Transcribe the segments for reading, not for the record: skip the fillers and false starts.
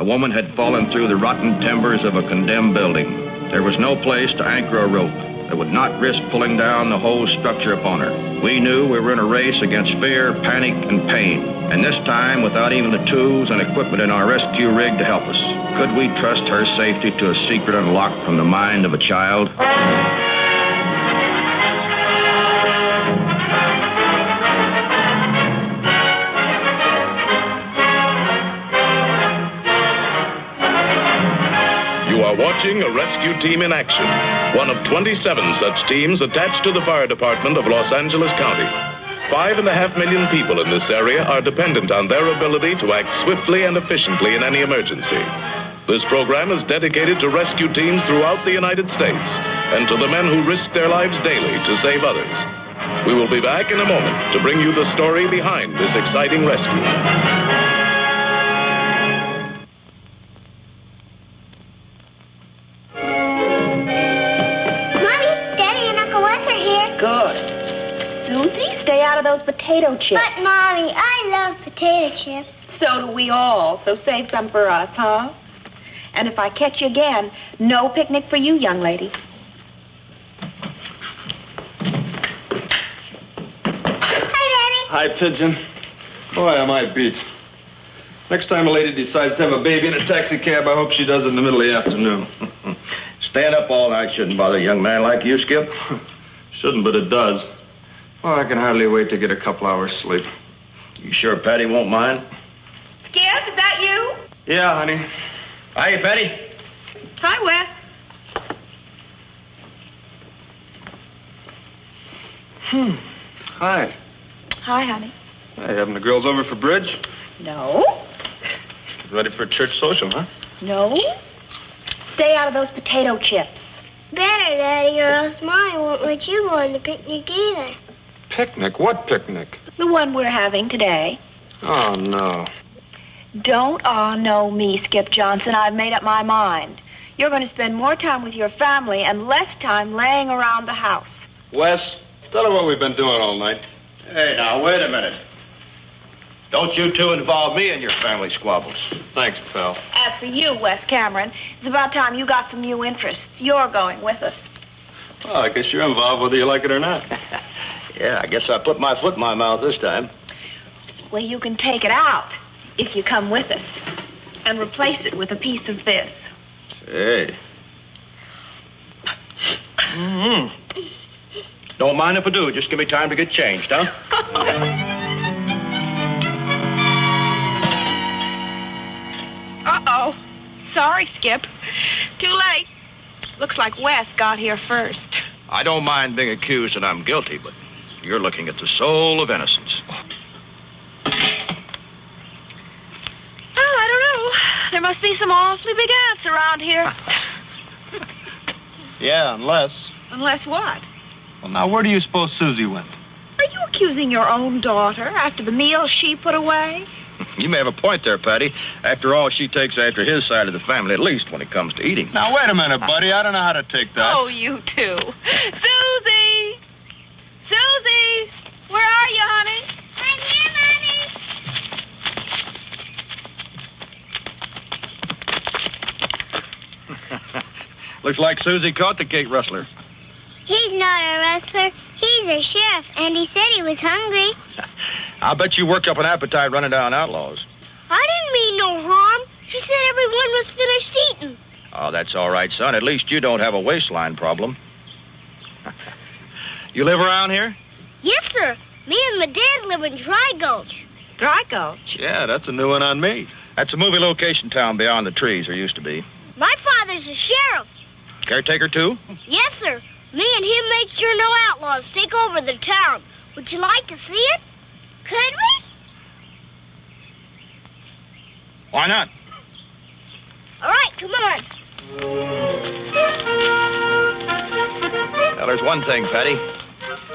A woman had fallen through the rotten timbers of a condemned building. There was no place to anchor a rope that would not risk pulling down the whole structure upon her. We knew we were in a race against fear, panic, and pain. And this time, without even the tools and equipment in our rescue rig to help us, could we trust her safety to a secret unlocked from the mind of a child? You are watching a rescue team in action. One of 27 such teams attached to the fire department of Los Angeles County. 5.5 million people in this area are dependent on their ability to act swiftly and efficiently in any emergency. This program is dedicated to rescue teams throughout the United States and to the men who risk their lives daily to save others. We will be back in a moment to bring you the story behind this exciting rescue. Stay out of those potato chips. But, Mommy, I love potato chips. So do we all. So save some for us, huh? And if I catch you again, no picnic for you, young lady. Hi, Daddy. Hi, Pigeon. Boy, am I beat. Next time a lady decides to have a baby in a taxi cab, I hope she does it in the middle of the afternoon. Staying up all night shouldn't bother a young man like you, Skip. Shouldn't, but it does. Oh, I can hardly wait to get a couple hours sleep. You sure Patty won't mind? Skip, is that you? Yeah, honey. Hiya, Patty. Hi, Wes. Hi. Hi, honey. Hey, having the girls over for bridge? No. Ready for a church social, huh? No. Stay out of those potato chips. Better, Daddy, or else Mommy won't let you go on the picnic either. Picnic? What picnic? The one we're having today. Oh, no. Don't no me, Skip Johnson. I've made up my mind. You're going to spend more time with your family and less time laying around the house. Wes, tell her what we've been doing all night. Hey, now, wait a minute. Don't you two involve me in your family squabbles. Thanks, pal. As for you, Wes Cameron, it's about time you got some new interests. You're going with us. Well, I guess you're involved whether you like it or not. Yeah, I guess I put my foot in my mouth this time. Well, you can take it out if you come with us and replace it with a piece of this. Hey. Don't mind if I do. Just give me time to get changed, huh? Uh-oh. Sorry, Skip. Too late. Looks like Wes got here first. I don't mind being accused that I'm guilty, but you're looking at the soul of innocence. Oh, I don't know. There must be some awfully big ants around here. Yeah, unless... Unless what? Well, now, where do you suppose Susie went? Are you accusing your own daughter after the meal she put away? You may have a point there, Patty. After all, she takes after his side of the family, at least when it comes to eating. Now, wait a minute, buddy. I don't know how to take that. Oh, you too. Susie! Susie! Where are you, honey? I'm here, Mommy. Looks like Susie caught the cake rustler. He's not a wrestler. He's a sheriff, and he said he was hungry. I'll bet you worked up an appetite running down outlaws. I didn't mean no harm. She said everyone was finished eating. Oh, that's all right, son. At least you don't have a waistline problem. You live around here? Yes, sir. Me and my dad live in Dry Gulch. Dry Gulch? Yeah, that's a new one on me. That's a movie location town beyond the trees, or used to be. My father's a sheriff. Caretaker, too? Yes, sir. Me and him make sure no outlaws take over the town. Would you like to see it? Could we? Why not? All right, come on. Well, there's one thing, Patty.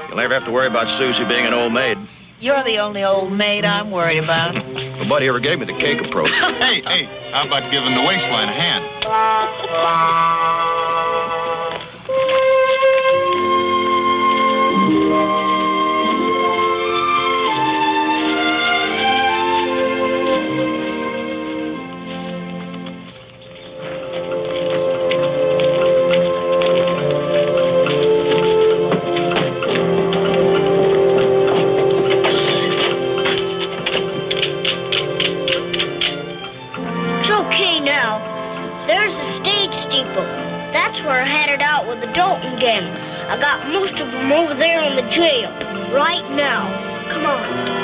You'll never have to worry about Susie being an old maid. You're the only old maid I'm worried about. Nobody ever gave me the cake approach. Hey, how about giving the waistline a hand? who are headed out with the Dalton gang. I got most of them over there in the jail right now. Come on.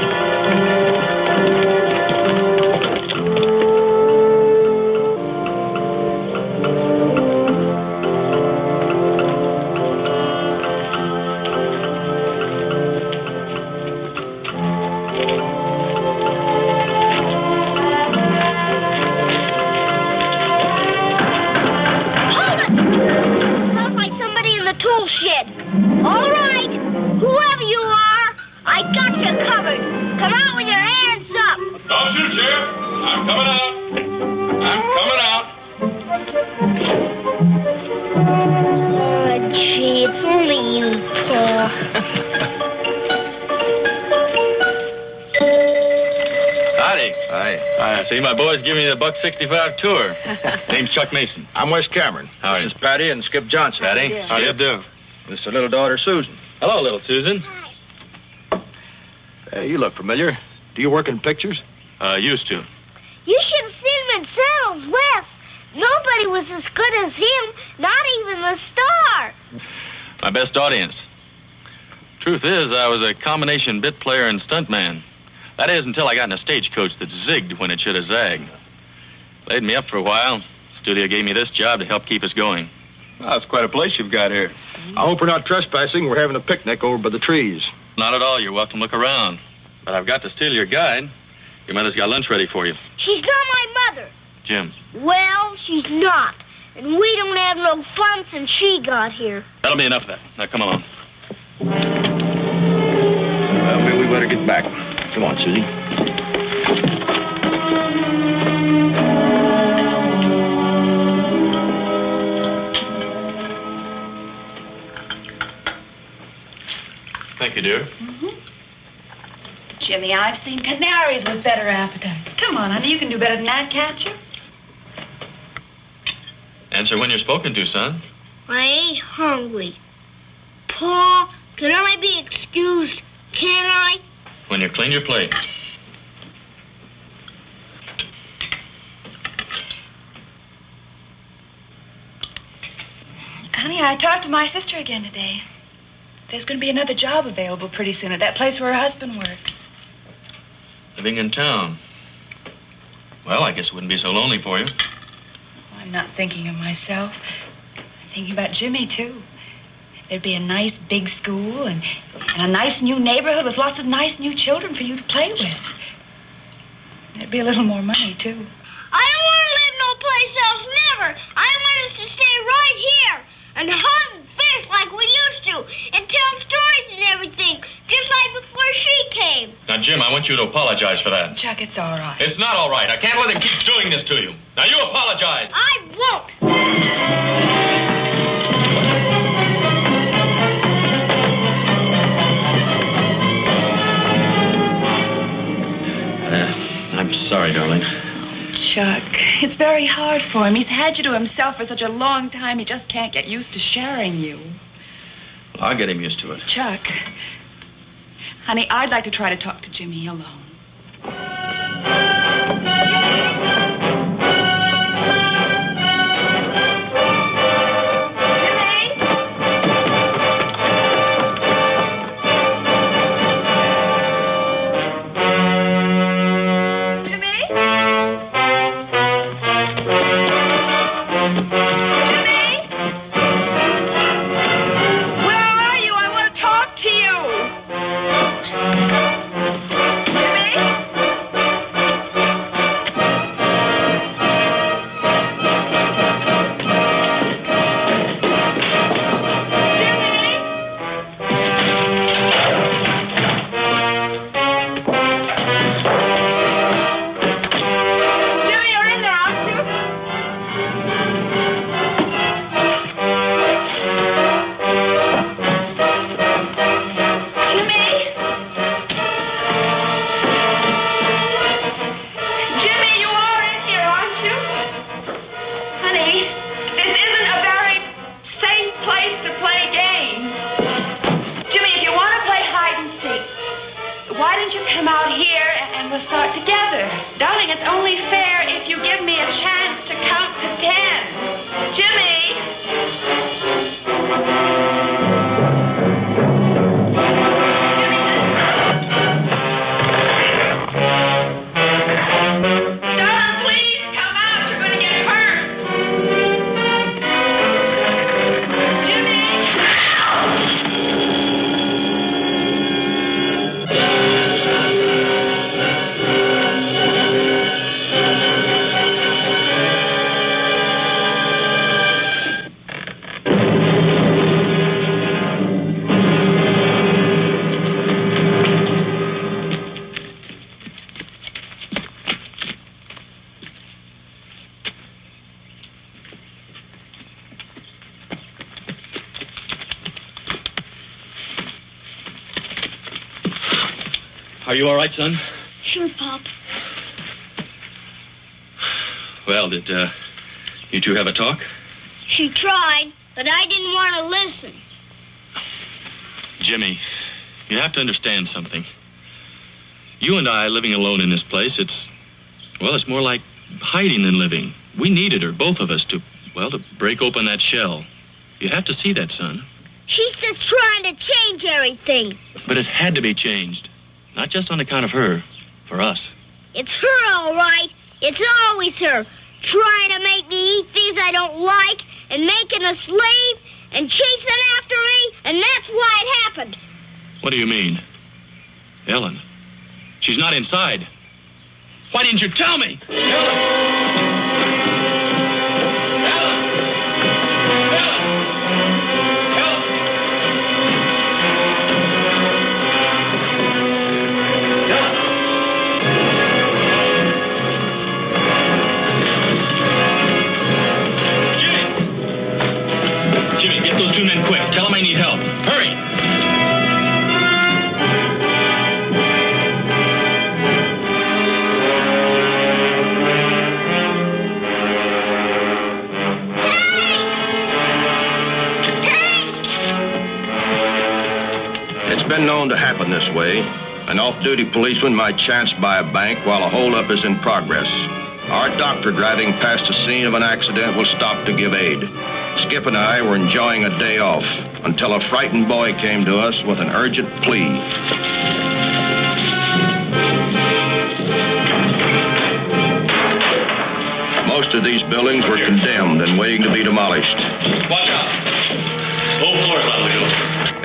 Tool shed. All right, whoever you are, I got you covered. Come out with your hands up. Don't shoot, Sheriff. I'm coming out. Oh, gee, it's only you, Paul. Howdy. Hi. I see my boys giving you the $1.65 tour. Name's Chuck Mason. I'm Wes Cameron. How are you? This is Patty and Skip Johnson. Patty, how do you do? This is the little daughter, Susan. Hello, little Susan. Hey, you look familiar. Do you work in pictures? Used to. You should have seen him in Settles, Wes. Nobody was as good as him, not even the star. My best audience. Truth is, I was a combination bit player and stuntman. That is, until I got in a stagecoach that zigged when it should have zagged. Laid me up for a while. Studio gave me this job to help keep us going. Well, that's quite a place you've got here. I hope we're not trespassing. We're having a picnic over by the trees. Not at all. You're welcome to look around. But I've got to steal your guide. Your mother's got lunch ready for you. She's not my mother. Jim. Well, she's not. And we don't have no fun since she got here. That'll be enough of that. Now, come along. Well, maybe we better get back. Come on, Susie. Thank you, dear. Mm-hmm. Jimmy, I've seen canaries with better appetites. Come on, honey, you can do better than that, can't you? Answer when you're spoken to, son. I ain't hungry. Pa, can I be excused? Can I? When you clean your plate. Honey, I talked to my sister again today. There's going to be another job available pretty soon at that place where her husband works. Living in town. Well, I guess it wouldn't be so lonely for you. I'm not thinking of myself. I'm thinking about Jimmy, too. There'd be a nice big school and a nice new neighborhood with lots of nice new children for you to play with. There'd be a little more money, too. I don't want to live no place else, never. I want us to stay right here and hunt and fish like we used to and tell stories and everything, just like before she came. Now, Jim, I want you to apologize for that. Chuck, it's all right. It's not all right. I can't let him keep doing this to you. Now, you apologize. I won't. I'm sorry, darling. Chuck, it's very hard for him. He's had you to himself for such a long time, he just can't get used to sharing you. Well, I'll get him used to it. Chuck, honey, I'd like to try to talk to Jimmy alone. Are you all right, son? Sure, Pop. Well, did you two have a talk? She tried, but I didn't want to listen. Jimmy, you have to understand something. You and I living alone in this place, it's more like hiding than living. We needed her, both of us, to break open that shell. You have to see that, son. She's just trying to change everything. But it had to be changed. Not just on account of her, for us. It's her, all right. It's always her. Trying to make me eat things I don't like and making a slave and chasing after me, and that's why it happened. What do you mean? Ellen, she's not inside. Why didn't you tell me? Jimmy, get those two men quick. Tell them I need help. Hurry! It's been known to happen this way. An off-duty policeman might chance by a bank while a holdup is in progress. Our doctor driving past the scene of an accident will stop to give aid. Skip and I were enjoying a day off until a frightened boy came to us with an urgent plea. Most of these buildings were condemned and waiting to be demolished. Watch out. Whole floor's liable to go.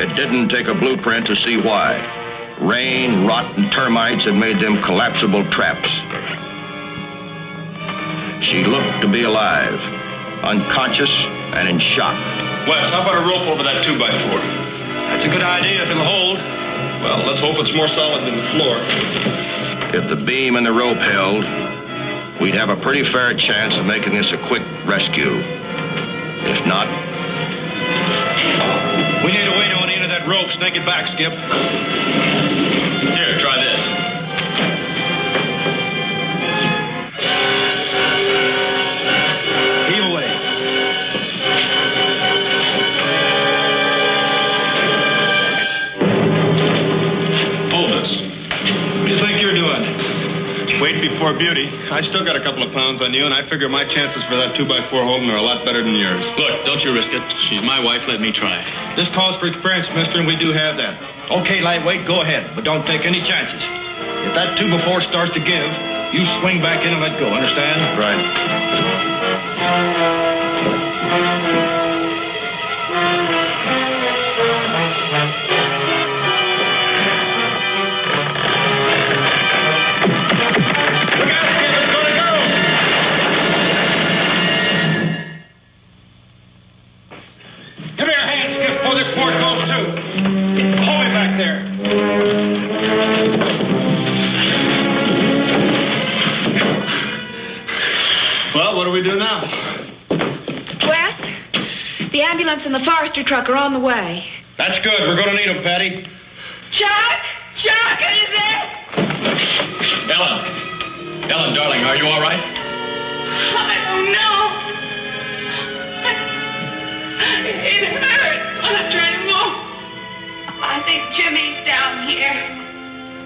It didn't take a blueprint to see why. Rain, rot, and termites had made them collapsible traps. She looked to be alive, unconscious and in shock. Wes, how about a rope over that 2x4? That's a good idea if it'll hold. Well, let's hope it's more solid than the floor. If the beam and the rope held, we'd have a pretty fair chance of making this a quick rescue. If not... We need a weight on the end of that rope. Snake it back, Skip. Here, try this. Heave away. Hold this. What do you think you're doing? Weight before beauty. I still got a couple of pounds on you, and I figure my chances for that 2x4 holding are a lot better than yours. Look, don't you risk it. She's my wife. Let me try. This calls for experience, mister, and we do have that. Okay, lightweight, go ahead, but don't take any chances. If that 2x4 starts to give, you swing back in and let go, understand? Right. Give me your hand, Skip, before this board goes too. Hold me back there. Well, what do we do now? Wes, the ambulance and the forestry truck are on the way. That's good. We're going to need them, Patty. Chuck! Chuck, are you there? Ellen, darling, are you all right? I don't know. It hurts when I'm trying to move. I think Jimmy's down here.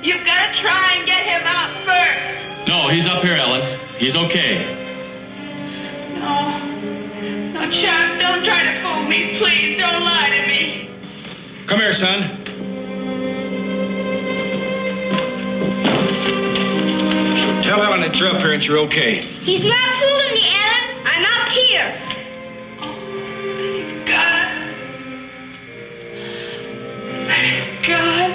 You've got to try and get him out first. No, he's up here, Ellen. He's okay. No, Chuck, don't try to fool me. Please, don't lie to me. Come here, son. Tell Ellen that you're up here and you're okay. He's not fooling me, Ellen. I'm up here. God.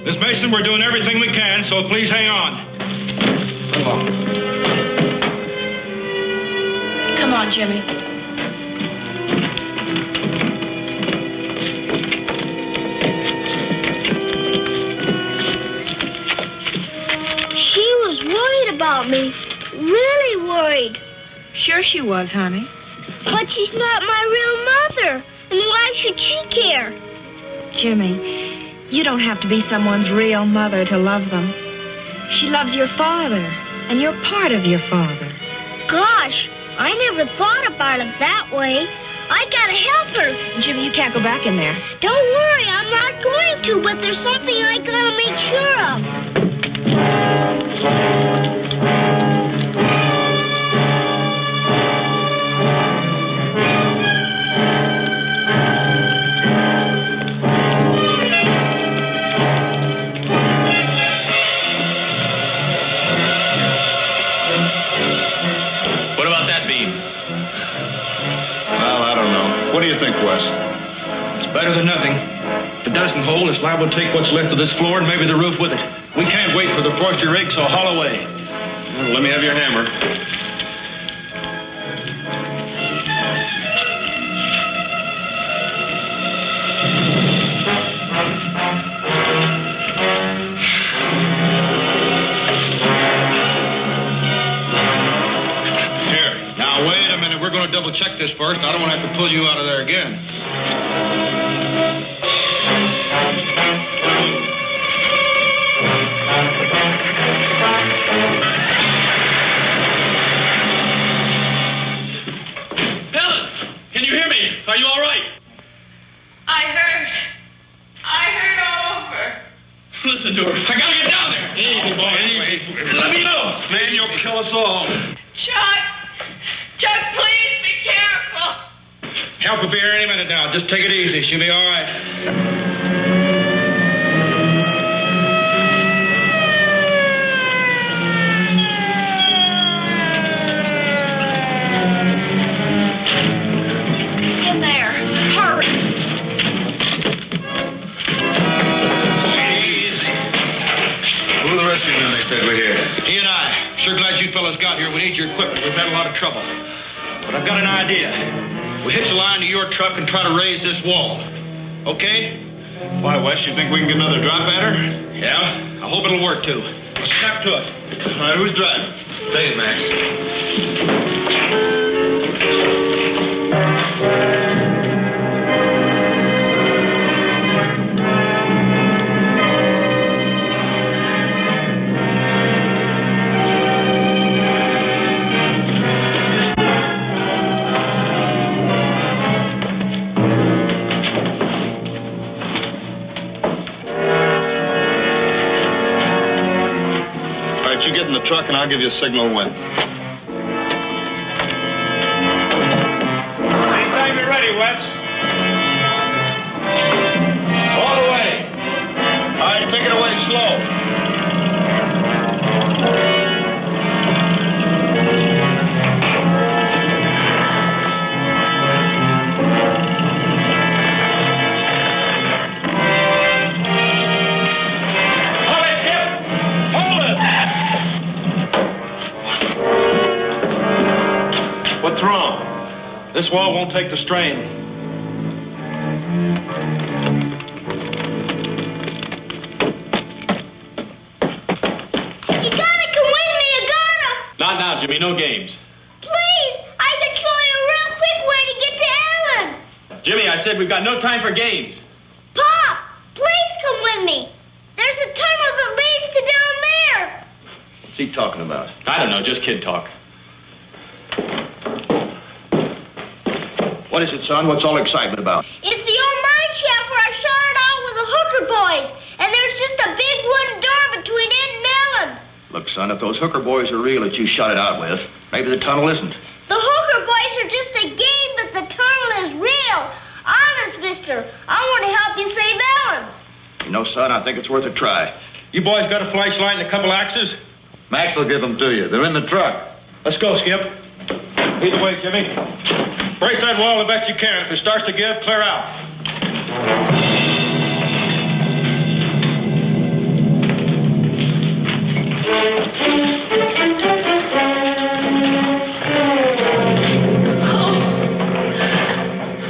Miss Mason, we're doing everything we can, so please hang on. Come on. Come on, Jimmy. She was worried about me. Really worried. Sure she was, honey. But she's not my real mother. And why should she care? Jimmy, You don't have to be someone's real mother to love them. She loves your father, and you're part of your father. Gosh, I never thought about it that way. I gotta help her. Jimmy, you can't go back in there. Don't worry, I'm not going to, but there's something I gotta make sure of. What about that beam? Well, I don't know. What do you think, Wes? It's better than nothing. If it doesn't hold, it's liable to take what's left of this floor and maybe the roof with it. We can't wait for the forestry rig, so haul away. Well, let me have your hammer. Now, wait a minute. We're going to double check this first. I don't want to have to pull you out of there again. Helen, can you hear me? Are you all right? I heard all over. Listen to her. I gotta get down there. Easy, boy, easy. Let me know. Man, you'll kill us all. Chuck, please be careful. Help will be here any minute now. Just take it easy. She'll be all right. In there. Hurry. Easy. Who are the rescue men they said were here? He and I. Sure glad you fellas got here. We need your equipment. We've had a lot of trouble. But I've got an idea. We hitch a line to your truck and try to raise this wall. Okay? Why, Wes, you think we can get another drop at her? Yeah, I hope it'll work too. Let's snap to it. All right, who's driving? Dave, Max. All right, you get in the truck and I'll give you a signal when. Anytime you're ready, Wes. All the way. All right, take it away slow. Hold it, Skip. Hold it. What's wrong? This wall won't take the strain. You gotta come with me, you gotta. Not now, Jimmy. No games. Please, I can show you a real quick way to get to Ellen. Jimmy, I said we've got no time for games. Pop, please come with me. There's a tunnel that leads to down there. What's he talking about? I don't know, just kid talk. What is it, son? What's all the excitement about? It's the old mine shaft where I shot it out with the hooker boys. And there's just a big wooden door between it and Ellen. Look, son, if those hooker boys are real that you shot it out with, maybe the tunnel isn't. The hooker boys are just a game, but the tunnel is real. Honest, mister. I want to help you save Ellen. You know, son, I think it's worth a try. You boys got a flashlight and a couple axes? Max will give them to you. They're in the truck. Let's go, Skip. Lead the way, Jimmy. Brace that wall the best you can. If it starts to give, clear out.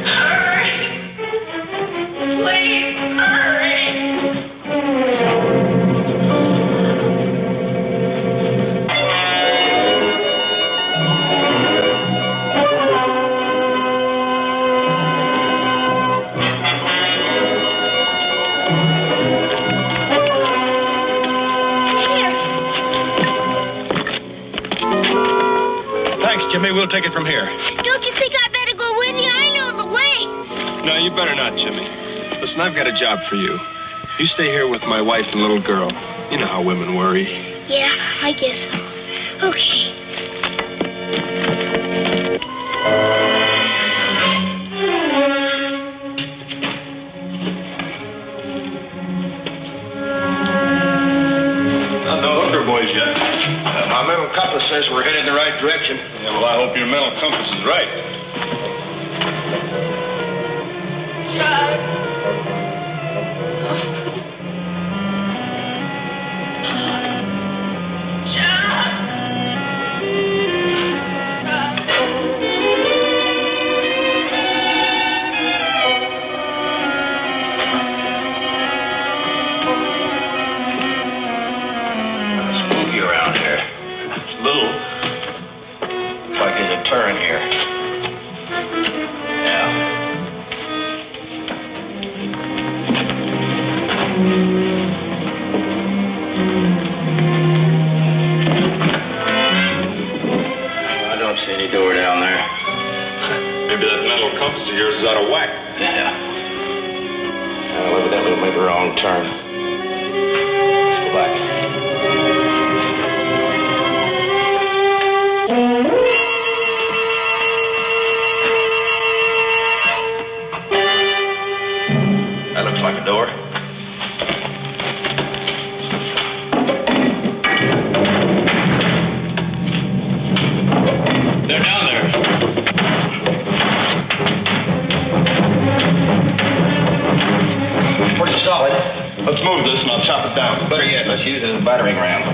Hurry. Please, hurry. Thanks, Jimmy. We'll take it from here. Don't you think I better go with you? I know the way. No, you better not, Jimmy. Listen, I've got a job for you. You stay here with my wife and little girl. You know how women worry. Yeah, I guess so. Okay. Not no hooker boys yet. My mental compass says we're headed in the right direction. Yeah, well, I hope your mental compass is right. John. Spooky around here. Little. Looks like there's a turn here. Yeah. I don't see any door down there. Maybe that mental compass of yours is out of whack. Yeah. Well, evidently we'll make a wrong turn. Let's go back. That looks like a door. They're down there. Pretty solid. Let's move this and I'll chop it down. Better yet, let's use it as a battering ram.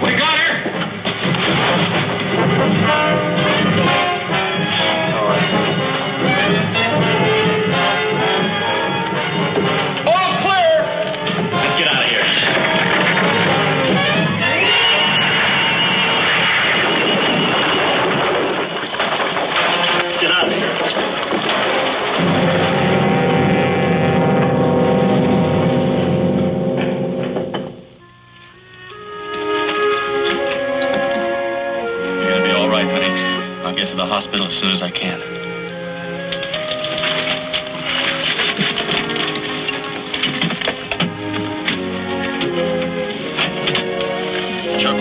We got her! All clear! Let's get out of here. Let's get out of here. You're gonna be all right, honey. I'll get to the hospital as soon as I can. Chuck,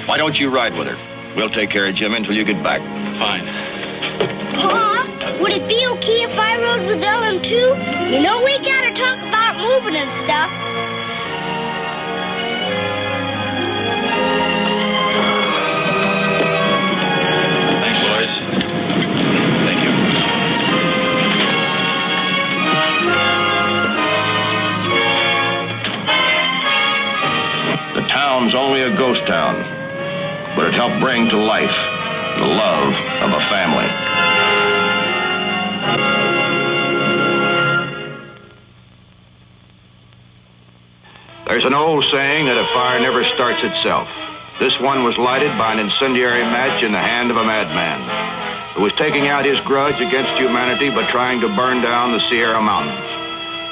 why don't you ride with her? We'll take care of Jim until you get back. Fine. Pa, would it be okay if I rode with Ellen too? You know we gotta talk about moving and stuff. Thanks, boys. Thank you. The town's only a ghost town, but it helped bring to life the love of a family. There's an old saying that a fire never starts itself. This one was lighted by an incendiary match in the hand of a madman who was taking out his grudge against humanity by trying to burn down the Sierra Mountains.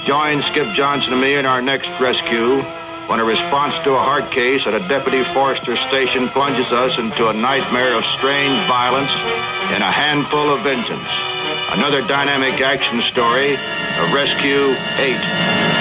Join Skip Johnson and me in our next rescue when a response to a heart case at a Deputy Forester station plunges us into a nightmare of strange violence and a handful of vengeance. Another dynamic action story of Rescue 8.